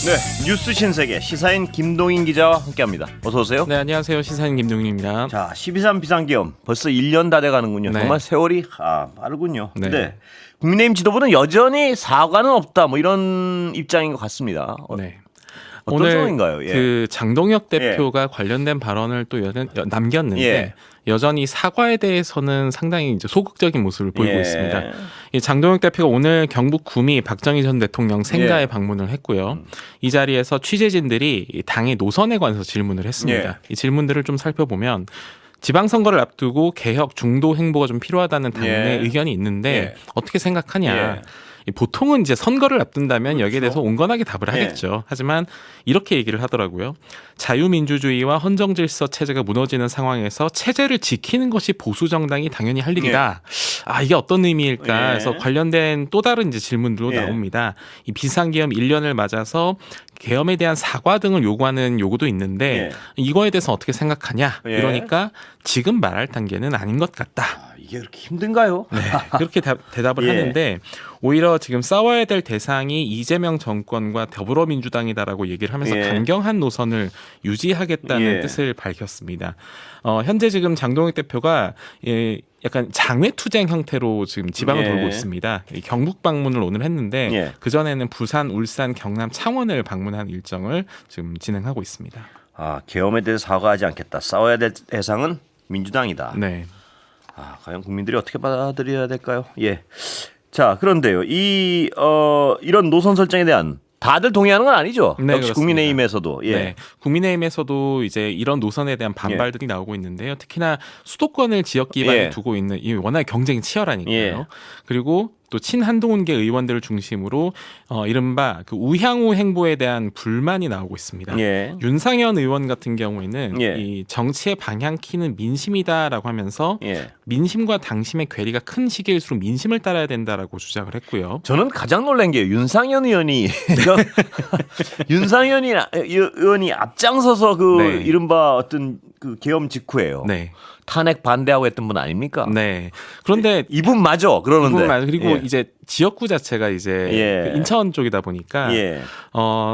네, 뉴스 신세계 시사인 김동인 기자와 함께합니다. 어서 오세요. 네, 안녕하세요. 시사인 김동인입니다. 자, 12.3 비상계엄 벌써 1년 다 돼가는군요. 네. 정말 세월이 빠르군요. 네. 근데 국민의힘 지도부는 여전히 사과는 없다, 뭐 이런 입장인 것 같습니다. 네. 어떤 오늘 상황인가요? 예. 그 장동혁 대표가 관련된 발언을 또 남겼는데 예. 여전히 사과에 대해서는 상당히 이제 소극적인 모습을 보이고 예. 있습니다. 이 장동혁 대표가 오늘 경북 구미 박정희 전 대통령 생가에 예. 방문을 했고요. 이 자리에서 취재진들이 이 당의 노선에 관해서 질문을 했습니다. 예. 이 질문들을 좀 살펴보면 지방선거를 앞두고 개혁 중도 행보가 좀 필요하다는 당내 예. 의견이 있는데 예. 어떻게 생각하냐. 예. 보통은 이제 선거를 앞둔다면 여기에 그렇죠. 대해서 온건하게 답을 예. 하겠죠. 하지만 이렇게 얘기를 하더라고요. 자유민주주의와 헌정질서 체제가 무너지는 상황에서 체제를 지키는 것이 보수 정당이 당연히 할 일이다. 이게 어떤 의미일까? 예. 그래서 관련된 또 다른 이제 질문도 예. 나옵니다. 이 비상계엄 1년을 맞아서 계엄에 대한 사과 등을 요구하는 요구도 있는데 예. 이거에 대해서 어떻게 생각하냐? 예. 이러니까 지금 말할 단계는 아닌 것 같다. 이게 그렇게 힘든가요? 네, 그렇게 대답을 예. 하는데 오히려 지금 싸워야 될 대상이 이재명 정권과 더불어민주당이다라고 얘기를 하면서 예. 강경한 노선을 유지하겠다는 예. 뜻을 밝혔습니다. 현재 지금 장동혁 대표가 약간 장외투쟁 형태로 지금 지방을 예. 돌고 있습니다. 이 경북 방문을 오늘 했는데 예. 그전에는 부산, 울산, 경남, 창원을 방문한 일정을 지금 진행하고 있습니다. 계엄에 대해서 사과하지 않겠다. 싸워야 될 대상은 민주당이다. 네. 과연 국민들이 어떻게 받아들여야 될까요? 예. 자, 그런데요. 이런 노선 설정에 대한 다들 동의하는 건 아니죠. 네, 역시 그렇습니다. 국민의힘에서도. 예. 네, 국민의힘에서도 이제 이런 노선에 대한 반발들이 나오고 있는데요. 특히나 수도권을 지역 기반에 예. 두고 있는 이 워낙 경쟁이 치열하니까요. 예. 그리고 또 친한동훈계 의원들을 중심으로 이른바 그 우향우 행보에 대한 불만이 나오고 있습니다. 예. 윤상현 의원 같은 경우에는 예. 이 정치의 방향키는 민심이다라고 하면서 예. 민심과 당심의 괴리가 큰 시기일수록 민심을 따라야 된다라고 주장을 했고요. 저는 가장 놀란 게 윤상현 의원이 의원이 앞장서서 그 네. 이른바 어떤 그 계엄 직후에요. 네. 탄핵 반대하고 했던 분 아닙니까? 네. 그런데 이분 맞아. 그러는데. 이분 말 그리고 예. 이제 지역구 자체가 이제 예. 그 인천 쪽이다 보니까 예.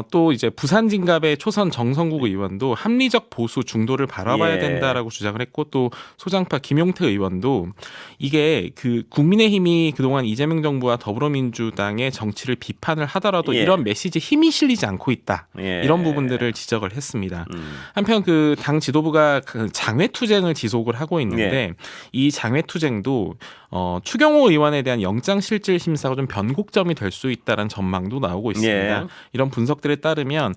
또 이제 부산 진갑의 초선 정성국 의원도 합리적 보수 중도를 바라봐야 예. 된다라고 주장을 했고 또 소장파 김용태 의원도 이게 그 국민의힘이 그동안 이재명 정부와 더불어민주당의 정치를 비판을 하더라도 예. 이런 메시지에 힘이 실리지 않고 있다. 예. 이런 부분들을 지적을 했습니다. 한편 그 당 지도부가 그 장외투쟁을 지속을 하고 있는데 예. 이 장외투쟁도 추경호 의원에 대한 영장실질 심사가 좀 변곡점이 될 수 있다는 전망도 나오고 있습니다. 예. 이런 분석들에 따르면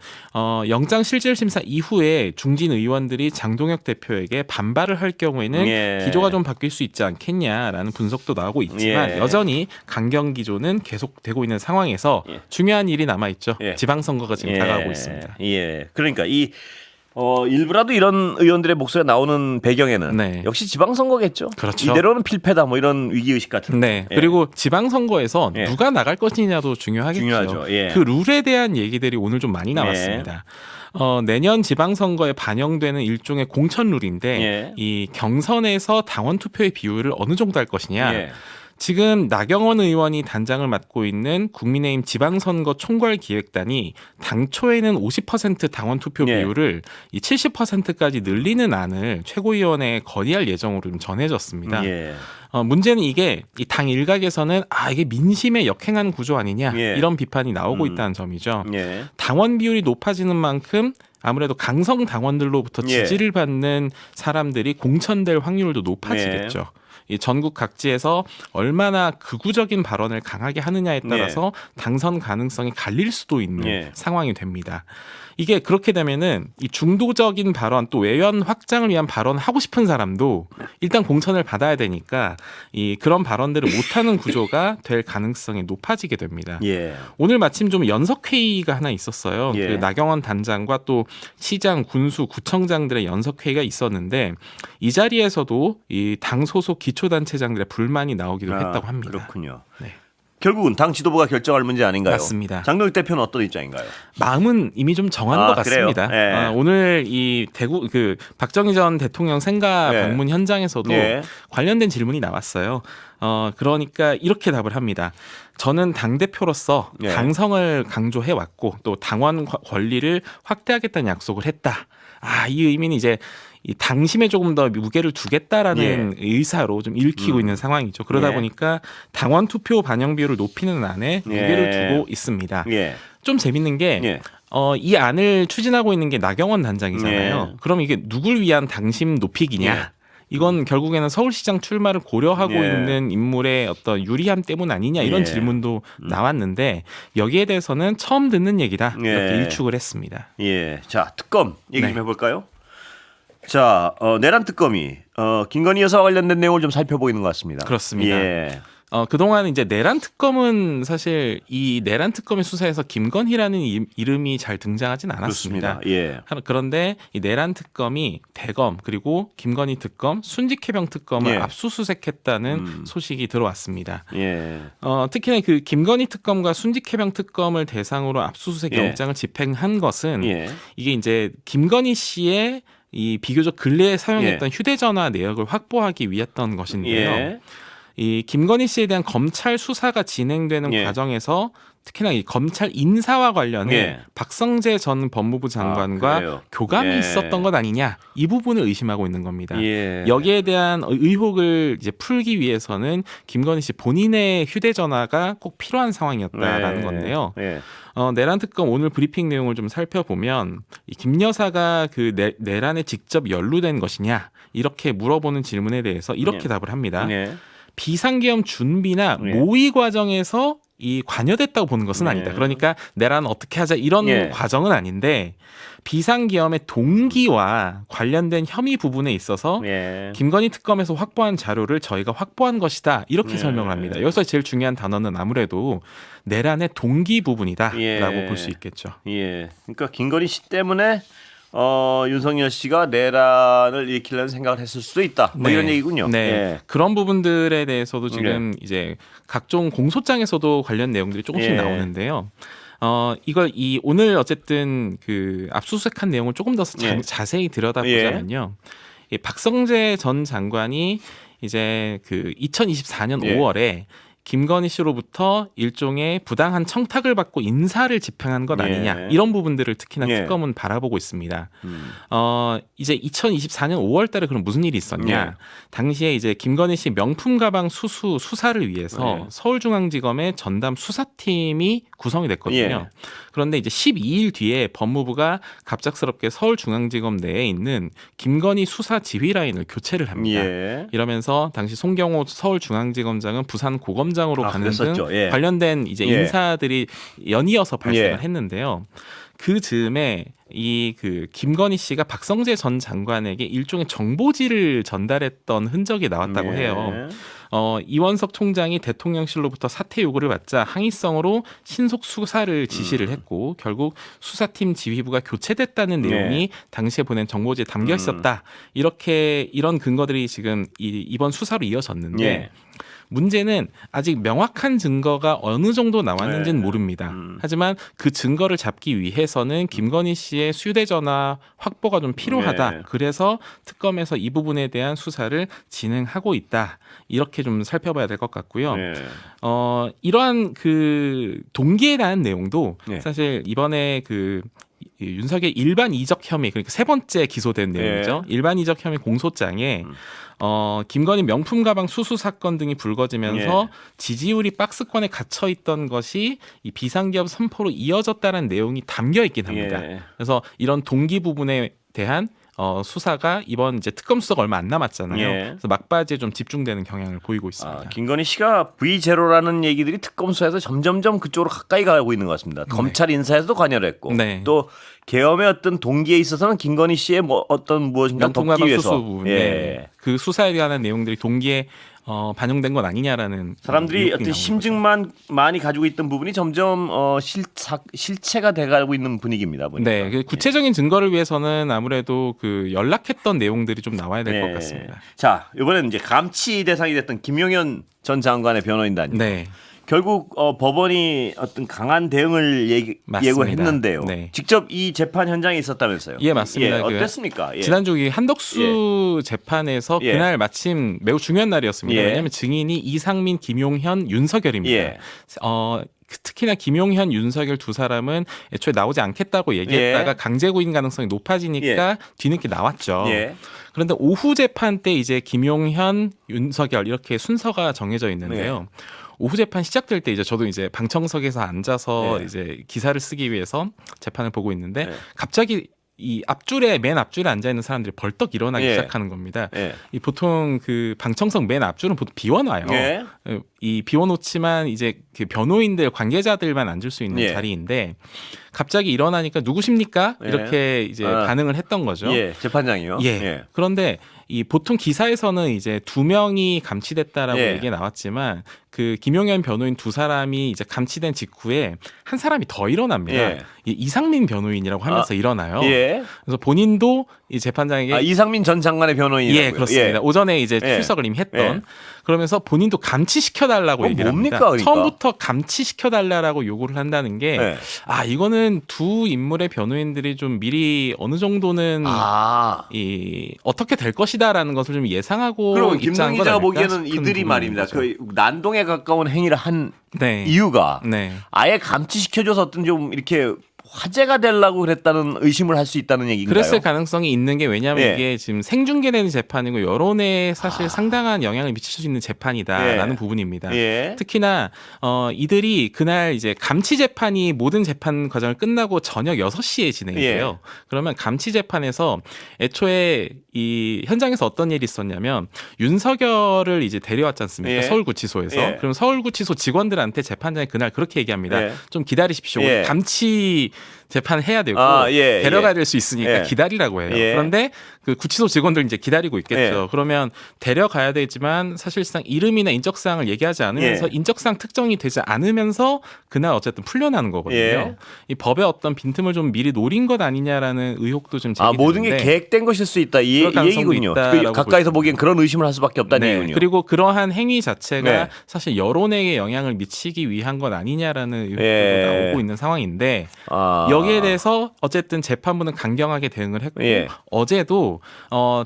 영장실질 심사 이후에 중진 의원들이 장동혁 대표에게 반발을 할 경우에는 예. 기조가 좀 바뀔 수 있지 않겠냐라는 분석도 나오고 있지만 예. 여전히 강경 기조는 계속되고 있는 상황에서 예. 중요한 일이 남아 있죠. 예. 지방선거가 지금 다가오고 있습니다. 예. 그러니까 일부라도 이런 의원들의 목소리가 나오는 배경에는 네. 역시 지방선거겠죠. 그렇죠. 이대로는 필패다 뭐 이런 위기의식 같은. 네. 예. 그리고 지방선거에서 예. 누가 나갈 것이냐도 중요하겠죠. 중요하죠. 예. 그 룰에 대한 얘기들이 오늘 좀 많이 나왔습니다. 내년 지방선거에 반영되는 일종의 공천 룰인데 예. 이 경선에서 당원 투표의 비율을 어느 정도 할 것이냐. 예. 지금 나경원 의원이 단장을 맡고 있는 국민의힘 지방선거 총괄기획단이 당초에는 50% 당원 투표 예. 비율을 이 70%까지 늘리는 안을 최고위원회에 건의할 예정으로 좀 전해졌습니다. 예. 문제는 이게 이 당 일각에서는 이게 민심에 역행하는 구조 아니냐 예. 이런 비판이 나오고 있다는 점이죠. 예. 당원 비율이 높아지는 만큼 아무래도 강성 당원들로부터 예. 지지를 받는 사람들이 공천될 확률도 높아지겠죠. 이 전국 각지에서 얼마나 극우적인 발언을 강하게 하느냐에 따라서 당선 가능성이 갈릴 수도 있는 예. 상황이 됩니다. 이게 그렇게 되면은 이 중도적인 발언 또 외연 확장을 위한 발언 하고 싶은 사람도 일단 공천을 받아야 되니까 이 그런 발언들을 못하는 구조가 될 가능성이 높아지게 됩니다. 예. 오늘 마침 좀 연석 회의가 하나 있었어요. 예. 그 나경원 단장과 또 시장, 군수, 구청장들의 연석 회의가 있었는데 이 자리에서도 이 당 소속 기초단체장들의 불만이 나오기도 했다고 합니다. 그렇군요. 네. 결국은 당 지도부가 결정할 문제 아닌가요? 맞습니다. 장동혁 대표는 어떤 입장인가요? 마음은 이미 좀 정한 것 같습니다. 그래요? 예. 오늘 이 대구 그 박정희 전 대통령 생가 예. 방문 현장에서도 예. 관련된 질문이 나왔어요. 그러니까 이렇게 답을 합니다. 저는 당 대표로서 예. 당성을 강조해 왔고 또 당원 권리를 확대하겠다는 약속을 했다. 이 의미는 이제 이 당심에 조금 더 무게를 두겠다라는 의사로 좀 읽히고 있는 상황이죠. 그러다 예. 보니까 당원 투표 반영 비율을 높이는 안에 무게를 두고 있습니다. 예. 좀 재밌는 게 예. 이 안을 추진하고 있는 게 나경원 단장이잖아요. 예. 그럼 이게 누굴 위한 당심 높이기냐? 예. 이건 결국에는 서울시장 출마를 고려하고 예. 있는 인물의 어떤 유리함 때문 아니냐 이런 예. 질문도 나왔는데 여기에 대해서는 처음 듣는 얘기다 이렇게 예. 일축을 했습니다. 예. 자, 특검 얘기 좀 네. 해볼까요? 자, 내란 특검이 김건희 여사와 관련된 내용을 좀 살펴보이는 것 같습니다. 그렇습니다. 예. 그동안 이제 내란 특검은 사실 이 내란 특검의 수사에서 김건희라는 이름이 잘 등장하진 않았습니다. 그렇습니다. 예. 그런데 이 내란 특검이 대검 그리고 김건희 특검, 순직해병 특검을 예. 압수수색했다는 소식이 들어왔습니다. 예. 특히나 그 김건희 특검과 순직해병 특검을 대상으로 압수수색 예. 영장을 집행한 것은 예. 이게 이제 김건희 씨의 이 비교적 근래에 사용했던 휴대전화 내역을 확보하기 위했던 것인데요. 예. 이 김건희 씨에 대한 검찰 수사가 진행되는 예. 과정에서 특히나 이 검찰 인사와 관련해 예. 박성재 전 법무부 장관과 그래요? 교감이 예. 있었던 것 아니냐 이 부분을 의심하고 있는 겁니다. 예. 여기에 대한 의혹을 이제 풀기 위해서는 김건희 씨 본인의 휴대전화가 꼭 필요한 상황이었다라는 건데요. 예. 내란 특검 오늘 브리핑 내용을 좀 살펴보면 이 김 여사가 그 내란에 직접 연루된 것이냐 이렇게 물어보는 질문에 대해서 이렇게 예. 답을 합니다. 예. 비상계엄 준비나 예. 모의 과정에서 이 관여됐다고 보는 것은 네. 아니다. 그러니까 내란 어떻게 하자 이런 예. 과정은 아닌데 비상계엄의 동기와 관련된 혐의 부분에 있어서 예. 김건희 특검에서 확보한 자료를 저희가 확보한 것이다. 이렇게 예. 설명을 합니다. 여기서 제일 중요한 단어는 아무래도 내란의 동기 부분이다라고 예. 볼 수 있겠죠. 예. 그러니까 김건희 씨 때문에 윤석열 씨가 내란을 일으키려는 생각을 했을 수도 있다. 뭐 이런 얘기군요. 네. 예. 그런 부분들에 대해서도 지금 이제 각종 공소장에서도 관련 내용들이 조금씩 예. 나오는데요. 이걸 오늘 어쨌든 그 압수수색한 내용을 조금 더 예. 자세히 들여다보자면요. 이 박성재 전 장관이 이제 그 2024년 예. 5월에 김건희 씨로부터 일종의 부당한 청탁을 받고 인사를 집행한 것 아니냐 예. 이런 부분들을 특히나 예. 특검은 바라보고 있습니다. 이제 2024년 5월달에 그럼 무슨 일이 있었냐? 예. 당시에 이제 김건희 씨 명품 가방 수사를 위해서 예. 서울중앙지검의 전담 수사팀이 구성이 됐거든요. 예. 그런데 이제 12일 뒤에 법무부가 갑작스럽게 서울중앙지검 내에 있는 김건희 수사 지휘 라인을 교체를 합니다. 예. 이러면서 당시 송경호 서울중앙지검장은 부산 고검장으로 가는 그랬었죠. 등 예. 관련된 이제 예. 인사들이 연이어서 발생을 예. 했는데요. 그 즈음에 이 그 김건희 씨가 박성재 전 장관에게 일종의 정보지를 전달했던 흔적이 나왔다고 예. 해요. 이원석 총장이 대통령실로부터 사퇴 요구를 받자 항의성으로 신속 수사를 지시를 했고 결국 수사팀 지휘부가 교체됐다는 내용이 당시에 보낸 정보지에 담겨 있었다. 이런 근거들이 지금 이번 수사로 이어졌는데 예. 문제는 아직 명확한 증거가 어느 정도 나왔는지는 모릅니다. 하지만 그 증거를 잡기 위해서는 김건희 씨의 휴대전화 확보가 좀 필요하다. 예. 그래서 특검에서 이 부분에 대한 수사를 진행하고 있다. 이렇게 좀 살펴봐야 될 것 같고요. 예. 이러한 그 동기에 대한 내용도 예. 사실 이번에 그 윤석열 일반 이적 혐의 그러니까 세 번째 기소된 내용이죠. 일반 이적 혐의 공소장에 김건희 명품 가방 수수 사건 등이 불거지면서 지지율이 박스권에 갇혀 있던 것이 이 비상기업 선포로 이어졌다는 내용이 담겨 있긴 합니다. 예. 그래서 이런 동기 부분에 대한 수사가 이번 이제 특검 수사가 얼마 안 남았잖아요. 예. 그래서 막바지에 좀 집중되는 경향을 보이고 있습니다. 김건희 씨가 V0라는 얘기들이 특검 수사에서 점점점 그쪽으로 가까이 가고 있는 것 같습니다. 검찰 인사에서도 관여를 했고 네. 또 계엄의 어떤 동기에 있어서는 김건희 씨의 무엇인가 명품 덮기 가방 위해서 수수 부분, 네. 그 수사에 관한 내용들이 동기에 반영된 건 아니냐라는 사람들이 의혹이 어떤 나오는 심증만 많이 가지고 있던 부분이 점점 실체가 돼가고 있는 분위기입니다. 보니까. 네, 그 구체적인 증거를 위해서는 아무래도 그 연락했던 내용들이 좀 나와야 될 것 네. 같습니다. 자, 이번에는 이제 감치 대상이 됐던 김용현 전 장관의 변호인단. 네, 결국 법원이 어떤 강한 대응을 맞습니다. 예고했는데요. 네. 직접 이 재판 현장에 있었다면서요? 예, 맞습니다. 예, 어땠습니까? 예. 지난주 이 한덕수 재판에서 예. 그날 마침 매우 중요한 날이었습니다. 예. 왜냐하면 증인이 이상민, 김용현, 윤석열입니다. 예. 특히나 김용현, 윤석열 두 사람은 애초에 나오지 않겠다고 얘기했다가 예. 강제 구인 가능성이 높아지니까 뒤늦게 나왔죠. 예. 그런데 오후 재판 때 이제 김용현, 윤석열 이렇게 순서가 정해져 있는데요. 오후 재판 시작될 때 이제 저도 이제 방청석에서 앉아서 네. 이제 기사를 쓰기 위해서 재판을 보고 있는데 네. 갑자기 이 맨 앞줄에 앉아 있는 사람들이 벌떡 일어나기 예. 시작하는 겁니다. 예. 이 보통 그 방청석 맨 앞줄은 보통 비워놔요. 예. 이 비워놓지만 이제 그 변호인들 관계자들만 앉을 수 있는 예. 자리인데 갑자기 일어나니까 누구십니까? 예. 이렇게 이제 반응을 했던 거죠. 예. 재판장이요. 예. 그런데 이 보통 기사에서는 이제 2명이 감치됐다라고 예. 얘기가 나왔지만 그 김용현 변호인 두 사람이 이제 감치된 직후에 한 사람이 더 일어납니다. 예. 이 이상민 변호인이라고 하면서 일어나요. 예. 그래서 본인도 이 재판장에게 이상민 전 장관의 변호인이라고요. 예, 그렇습니다. 오전에 이제 출석을 이미 했던. 예. 그러면서 본인도 감치시켜달라고 얘기를 뭡니까, 합니다. 그러니까? 처음부터 감치시켜달라고 요구를 한다는 게 예. 이거는 두 인물의 변호인들이 좀 미리 어느 정도는 이 어떻게 될 것이다라는 것을 좀 예상하고 그럼 입장한 김동 건 기자가 아닐까 보기에는 싶은 이들이 부분인 말입니다. 거죠. 그 난동에 가까운 행위를 한 네. 이유가 네. 아예 감치시켜줘서 어떤 좀 이렇게 화제가 되려고 그랬다는 의심을 할 수 있다는 얘기인가요? 그랬을 가능성이 있는 게 왜냐하면 예. 이게 지금 생중계되는 재판이고 여론에 사실 상당한 영향을 미칠 수 있는 재판이다라는 예. 부분입니다. 예. 특히나 이들이 그날 이제 감치 재판이 모든 재판 과정을 끝나고 저녁 6시에 진행이 돼요. 그러면 감치 재판에서 애초에 이 현장에서 어떤 일이 있었냐면 윤석열을 이제 데려왔지 않습니까? 예. 서울구치소에서. 예. 그럼 서울구치소 직원들한테 재판장이 그날 그렇게 얘기합니다. 예. 좀 기다리십시오. 예. 감치 재판을 해야 되고 예. 데려가야 될 수 있으니까 예. 기다리라고 해요. 예. 그런데 그 구치소 직원들 이제 기다리고 있겠죠. 예. 그러면 데려가야 되지만 사실상 이름이나 인적사항을 얘기하지 않으면서 예. 인적사항 특정이 되지 않으면서 그날 어쨌든 풀려나는 거거든요. 예. 이 법의 어떤 빈틈을 좀 미리 노린 것 아니냐라는 의혹도 좀 제기되는데 모든 게 계획된 것일 수 있다. 이 그럴 가능성도 얘기군요. 있다라고 가까이서 볼 보기엔 그런 의심을 할 수밖에 없다는 네. 얘기군요. 그리고 그러한 행위 자체가 네. 사실 여론에게 영향을 미치기 위한 것 아니냐라는 의혹도 예. 나오고 있는 상황인데 여기에 대해서 어쨌든 재판부는 강경하게 대응을 했고 예. 어제도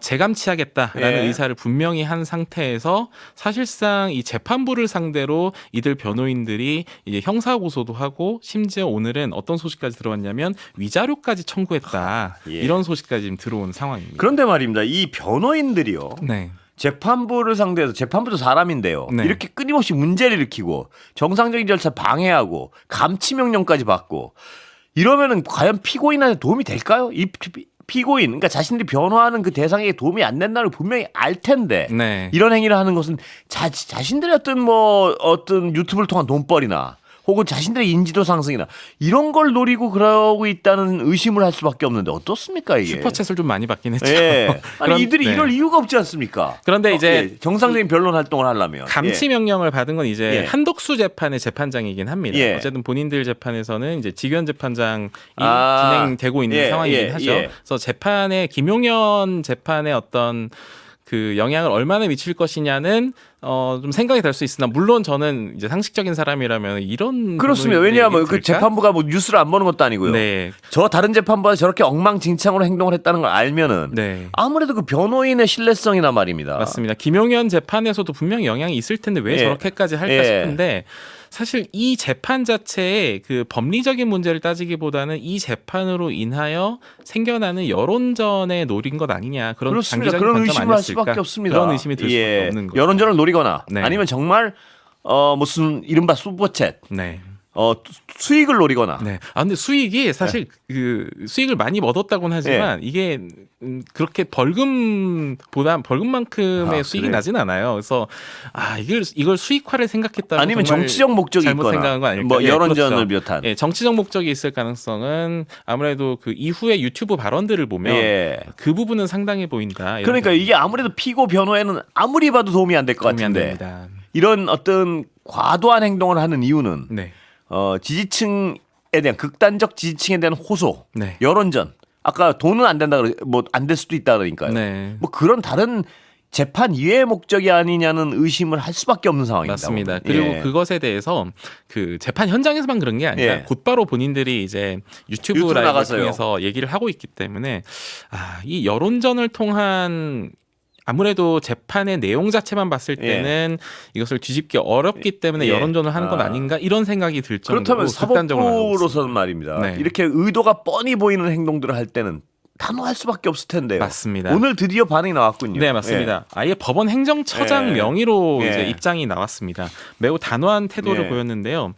재감치하겠다라는 예. 의사를 분명히 한 상태에서 사실상 이 재판부를 상대로 이들 변호인들이 이제 형사 고소도 하고 심지어 오늘은 어떤 소식까지 들어왔냐면 위자료까지 청구했다. 예. 이런 소식까지 지금 들어온 상황입니다. 그런데 말입니다. 이 변호인들이요. 네. 재판부를 상대해서 재판부도 사람인데요. 네. 이렇게 끊임없이 문제를 일으키고 정상적인 절차 방해하고 감치 명령까지 받고 이러면은 과연 피고인한테 도움이 될까요? 이 피고인, 그러니까 자신들이 변호하는 그 대상에게 도움이 안 된다는 걸 분명히 알 텐데 네. 이런 행위를 하는 것은 자신들의 어떤 유튜브를 통한 돈벌이나 혹은 자신들의 인지도 상승이나 이런 걸 노리고 그러고 있다는 의심을 할 수밖에 없는데 어떻습니까 이게? 슈퍼챗을 좀 많이 받긴 했죠. 예. 아니 이들이 네. 이럴 이유가 없지 않습니까? 그런데 이제 정상적인 변론 활동을 하려면 감치 명령을 받은 건 이제 예. 한덕수 재판의 재판장이긴 합니다. 예. 어쨌든 본인들 재판에서는 이제 직위원 재판장이 아. 진행되고 있는 예, 상황이긴 예, 하죠. 예. 그래서 재판에 김용현 재판의 어떤 그 영향을 얼마나 미칠 것이냐는 좀 생각이 될 수 있으나 물론 저는 이제 상식적인 사람이라면 이런 그렇습니다. 부분이 왜냐하면 그 될까? 재판부가 뭐 뉴스를 안 보는 것도 아니고요. 네. 저 다른 재판부가 저렇게 엉망진창으로 행동을 했다는 걸 알면은 네. 아무래도 그 변호인의 신뢰성이나 말입니다. 맞습니다. 김용현 재판에서도 분명히 영향이 있을 텐데 왜 예. 저렇게까지 할까 예. 싶은데 사실 이 재판 자체의 그 법리적인 문제를 따지기보다는 이 재판으로 인하여 생겨나는 여론전에 노린 것 아니냐 그런 그렇습니다. 장기적인 그런 관점 의심을 할 아니었을까? 수밖에 없습니다. 그런 의심이 들 수밖에 없는 거죠. 여론전을 노리거나 네. 아니면 정말 무슨 이른바 슈퍼챗 네. 수익을 노리거나 네. 근데 수익이 사실 그 수익을 많이 얻었다고는 하지만 이게 그렇게 벌금만큼의 수익이 그래요? 나진 않아요. 그래서 이걸 수익화를 생각했다면 아니면 정말 정치적 목적이 잘못 있거나 생각한 거 아닐까? 뭐 여론전을 그렇죠. 비롯한 예, 정치적 목적이 있을 가능성은 아무래도 그 이후에 유튜브 발언들을 보면 예. 그 부분은 상당해 보인다. 이런 그러니까 이게 아무래도 피고 변호에는 아무리 봐도 도움이 안 될 것 도움이 안 같은데 됩니다. 이런 어떤 과도한 행동을 하는 이유는 네. 지지층에 대한 극단적 지지층에 대한 호소, 네. 여론전. 아까 돈은 안 된다 그러 뭐안 될 수도 있다 그러니까요. 네. 뭐 그런 다른 재판 이외의 목적이 아니냐는 의심을 할 수밖에 없는 상황입니다. 맞습니다. 오늘. 그리고 예. 그것에 대해서 그 재판 현장에서만 그런 게 아니라 예. 곧바로 본인들이 이제 유튜브 라이브를 나가서요. 통해서 얘기를 하고 있기 때문에 이 여론전을 통한 아무래도 재판의 내용 자체만 봤을 때는 이것을 뒤집기 어렵기 때문에 예. 여론전을 하는 건 아닌가 이런 생각이 들 정도로 그렇다면 극단적으로 나가고 있습니다. 사법부로서는 말입니다. 네. 이렇게 의도가 뻔히 보이는 행동들을 할 때는 단호할 수밖에 없을 텐데요. 맞습니다. 오늘 드디어 반응이 나왔군요. 네, 맞습니다. 아예 법원 행정처장 예. 명의로 예. 이제 입장이 나왔습니다. 매우 단호한 태도를 예. 보였는데요.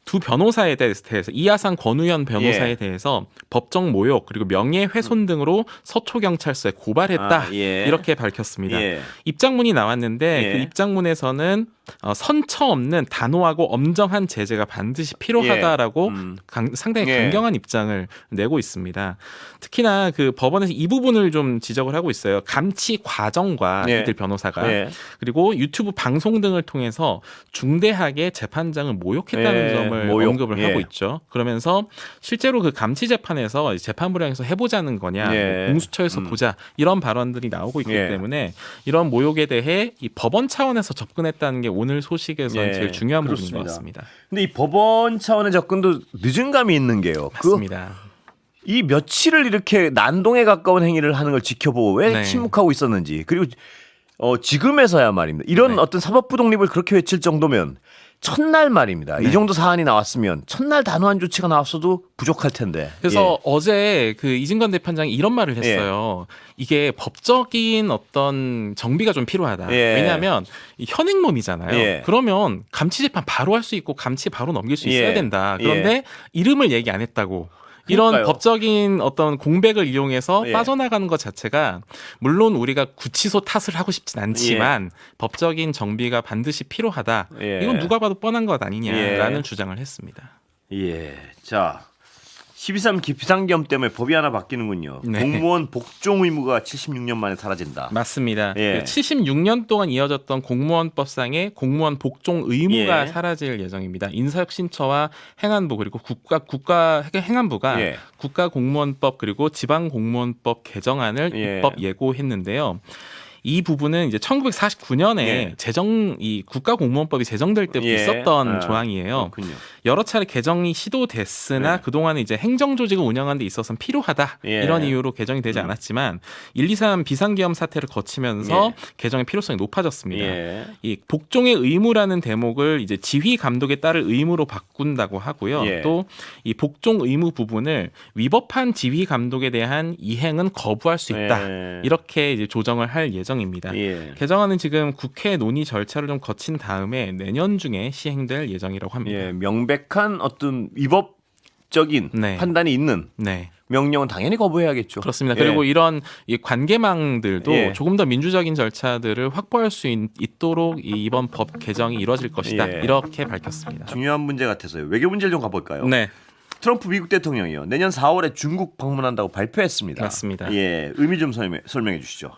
두 변호사에 대해서 이하상 권우현 변호사에 예. 대해서 법정 모욕 그리고 명예훼손 등으로 서초경찰서에 고발했다 예. 이렇게 밝혔습니다. 예. 입장문이 나왔는데 예. 그 입장문에서는 선처 없는 단호하고 엄정한 제재가 반드시 필요하다라고 상당히 예. 강경한 입장을 내고 있습니다. 특히나 그 법원에서 이 부분을 좀 지적을 하고 있어요. 감치 과정과 예. 이들 변호사가 예. 그리고 유튜브 방송 등을 통해서 중대하게 재판장을 모욕했다는 예. 점을 모욕. 언급을 예. 하고 있죠. 그러면서 실제로 그 감치 재판에서 재판부량에서 해보자는 거냐, 예. 뭐 공수처에서 보자 이런 발언들이 나오고 있기 예. 때문에 이런 모욕에 대해 이 법원 차원에서 접근했다는 게 오늘 소식에서는 예. 제일 중요한 부분인 그렇습니다. 것 같습니다. 근데 이 법원 차원의 접근도 늦은 감이 있는 게요. 맞습니다. 이 며칠을 이렇게 난동에 가까운 행위를 하는 걸 지켜보고 왜 네. 침묵하고 있었는지 그리고 지금에서야 말입니다. 이런 네. 어떤 사법부 독립을 그렇게 외칠 정도면 첫날 말입니다. 네. 이 정도 사안이 나왔으면 첫날 단호한 조치가 나왔어도 부족할 텐데. 그래서 어제 그 이진관 재판장이 이런 말을 했어요. 이게 법적인 어떤 정비가 좀 필요하다. 예. 왜냐하면 이 현행범이잖아요. 예. 그러면 감치 재판 바로 할 수 있고 감치 바로 넘길 수 있어야 예. 된다. 그런데 이름을 얘기 안 했다고. 이런 그러니까요. 법적인 어떤 공백을 이용해서 예. 빠져나가는 것 자체가 물론 우리가 구치소 탓을 하고 싶진 않지만 법적인 정비가 반드시 필요하다. 예. 이건 누가 봐도 뻔한 것 아니냐라는 예. 주장을 했습니다. 예. 자. 12.3 비상계엄 때문에 법이 하나 바뀌는군요. 네. 공무원 복종 의무가 76년 만에 사라진다. 맞습니다. 예. 76년 동안 이어졌던 공무원법상의 공무원 복종 의무가 예. 사라질 예정입니다. 인사혁신처와 행안부 그리고 국가 행안부가 예. 국가공무원법 그리고 지방공무원법 개정안을 예. 입법 예고했는데요. 이 부분은 이제 1949년에 예. 이 국가공무원법이 제정될 때부터 예. 있었던 조항이에요. 그렇군요. 여러 차례 개정이 시도됐으나 네. 그동안은 이제 행정조직을 운영하는 데 있어서는 필요하다. 예. 이런 이유로 개정이 되지 않았지만 1, 2, 3 비상계엄 사태를 거치면서 개정의 필요성이 높아졌습니다. 예. 이 복종의 의무라는 대목을 이제 지휘 감독에 따를 의무로 바꾼다고 하고요. 예. 또 이 복종 의무 부분을 위법한 지휘 감독에 대한 이행은 거부할 수 있다. 예. 이렇게 이제 조정을 할 예정입니다. 예. 개정안은 지금 국회 논의 절차를 좀 거친 다음에 내년 중에 시행될 예정이라고 합니다. 예. 명백한 어떤 위법적인 네. 판단이 있는 네. 명령은 당연히 거부해야겠죠. 그렇습니다. 예. 그리고 이런 이 관계망들도 예. 조금 더 민주적인 절차들을 확보할 수 있도록 이번 법 개정이 이루어질 것이다. 예. 이렇게 밝혔습니다. 중요한 문제 같아서요. 외교 문제를 좀 가볼까요? 네, 트럼프 미국 대통령이요. 내년 4월에 중국 방문한다고 발표했습니다. 맞습니다. 예, 의미 좀 설명해 주시죠.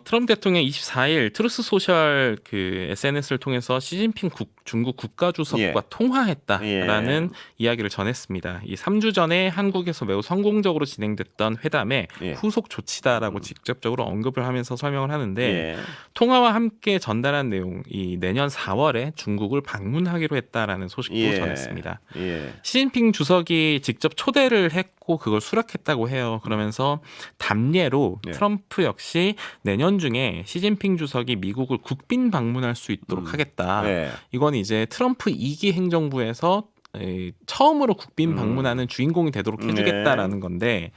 트럼프 대통령이 24일 트루스 소셜 그 SNS를 통해서 시진핑 중국 국가주석과 예. 통화했다라는 이야기를 전했습니다. 이 3주 전에 한국에서 매우 성공적으로 진행됐던 회담의 예. 후속 조치다라고 직접적으로 언급을 하면서 설명을 하는데 예. 통화와 함께 전달한 내용, 이 내년 4월에 중국을 방문하기로 했다라는 소식도 예. 전했습니다. 예. 시진핑 주석이 직접 초대를 했고 그걸 수락했다고 해요. 그러면서 담례로 예. 트럼프 역시 내년 중에 시진핑 주석이 미국을 국빈 방문할 수 있도록 하겠다. 예. 이건 이제 트럼프 2기 행정부에서 처음으로 국빈 방문하는 주인공이 되도록 해주겠다라는 건데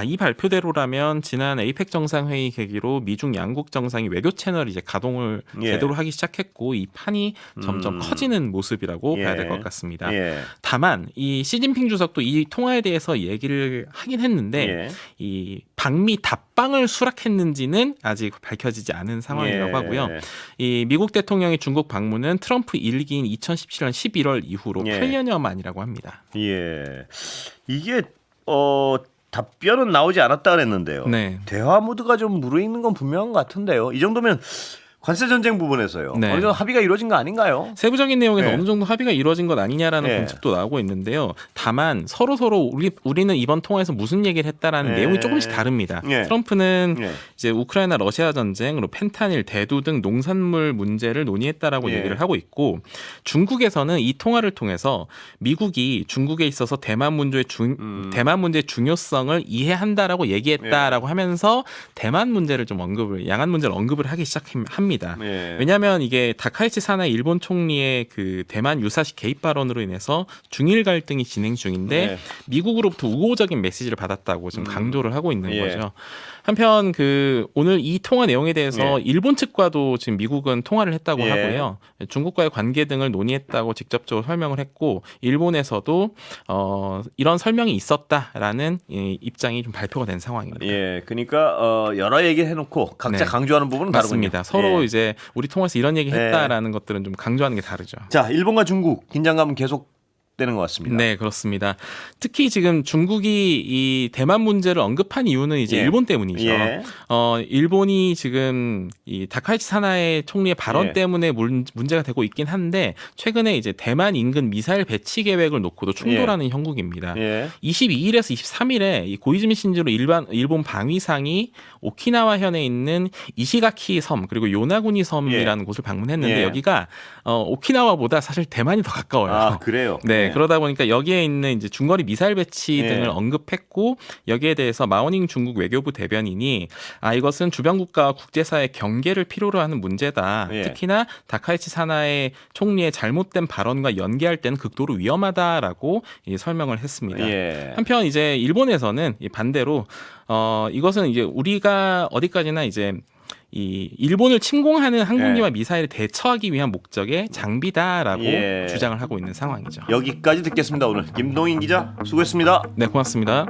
이 발표대로라면 지난 에이펙 정상회의 계기로 미중 양국 정상이 외교 채널이 이제 가동을 예. 제대로 하기 시작했고 이 판이 점점 커지는 모습이라고 예. 봐야 될 것 같습니다. 예. 다만 이 시진핑 주석도 이 통화에 대해서 얘기를 하긴 했는데 예. 이 방미 답방을 수락했는지는 아직 밝혀지지 않은 상황이라고 예. 하고요. 이 미국 대통령의 중국 방문은 트럼프 1기인 2017년 11월 이후로 예. 8년여 만이라고 합니다. 예. 이게 답변은 나오지 않았다 그랬는데요. 네. 대화 모드가 좀 무르익는 건 분명한 것 같은데요. 이 정도면 관세 전쟁 부분에서요. 네. 어느 정도 합의가 이루어진 거 아닌가요? 세부적인 내용에서 네. 어느 정도 합의가 이루어진 것 아니냐라는 네. 관측도 나오고 있는데요. 다만 서로 우리는 이번 통화에서 무슨 얘기를 했다라는 네. 내용이 조금씩 다릅니다. 네. 트럼프는 네. 이제 우크라이나 러시아 전쟁, 그리고 펜타닐, 대두 등 농산물 문제를 논의했다라고 네. 얘기를 하고 있고, 중국에서는 이 통화를 통해서 미국이 중국에 있어서 대만 문제의 중요성을 이해한다라고 얘기했다라고 하면서 대만 문제를 좀 양안 문제를 언급을 하기 시작합니다. 네. 왜냐하면 이게 다카이치 사나이 일본 총리의 그 대만 유사시 개입 발언으로 인해서 중일 갈등이 진행 중인데 네. 미국으로부터 우호적인 메시지를 받았다고 지금 강조를 하고 있는 예. 거죠. 한편 그 오늘 이 통화 내용에 대해서 예. 일본 측과도 지금 미국은 통화를 했다고 예. 하고요. 중국과의 관계 등을 논의했다고 직접적으로 설명을 했고, 일본에서도 이런 설명이 있었다라는 입장이 좀 발표가 된 상황입니다. 예, 그러니까 여러 얘기를 해놓고 각자 네. 강조하는 부분은 맞습니다. 다르군요. 서로 예. 이제 우리 통화에서 이런 얘기 했다라는 것들은 좀 강조하는 게 다르죠. 자, 일본과 중국 긴장감은 계속되는 것 같습니다. 네, 그렇습니다. 특히 지금 중국이 이 대만 문제를 언급한 이유는 이제 예. 일본 때문이죠. 예. 일본이 지금 이 다카이치 사나이 총리의 발언 예. 때문에 문제가 되고 있긴 한데, 최근에 이제 대만 인근 미사일 배치 계획을 놓고도 충돌하는 형국입니다. 예. 22일에서 23일에 이 고이즈미 신지로 일본 방위상이 오키나와 현에 있는 이시가키 섬 그리고 요나구니 섬이라는 곳을 방문했는데, 예. 여기가 오키나와보다 사실 대만이 더 가까워요. 아, 그래요. 네, 예. 그러다 보니까 여기에 있는 이제 중거리 미사일 배치 예. 등을 언급했고, 여기에 대해서 마오닝 중국 외교부 대변인이 이것은 주변 국가와 국제사의 경계를 필요로 하는 문제다. 예. 특히나 다카이치 사나이 총리의 잘못된 발언과 연계할 때는 극도로 위험하다라고 설명을 했습니다. 예. 한편 이제 일본에서는 반대로 이것은 이제 우리가 어디까지나 이제 이 일본을 침공하는 항공기와 미사일을 대처하기 위한 목적의 장비다라고 예. 주장을 하고 있는 상황이죠. 여기까지 듣겠습니다. 오늘 김동인 기자 수고했습니다. 네, 고맙습니다.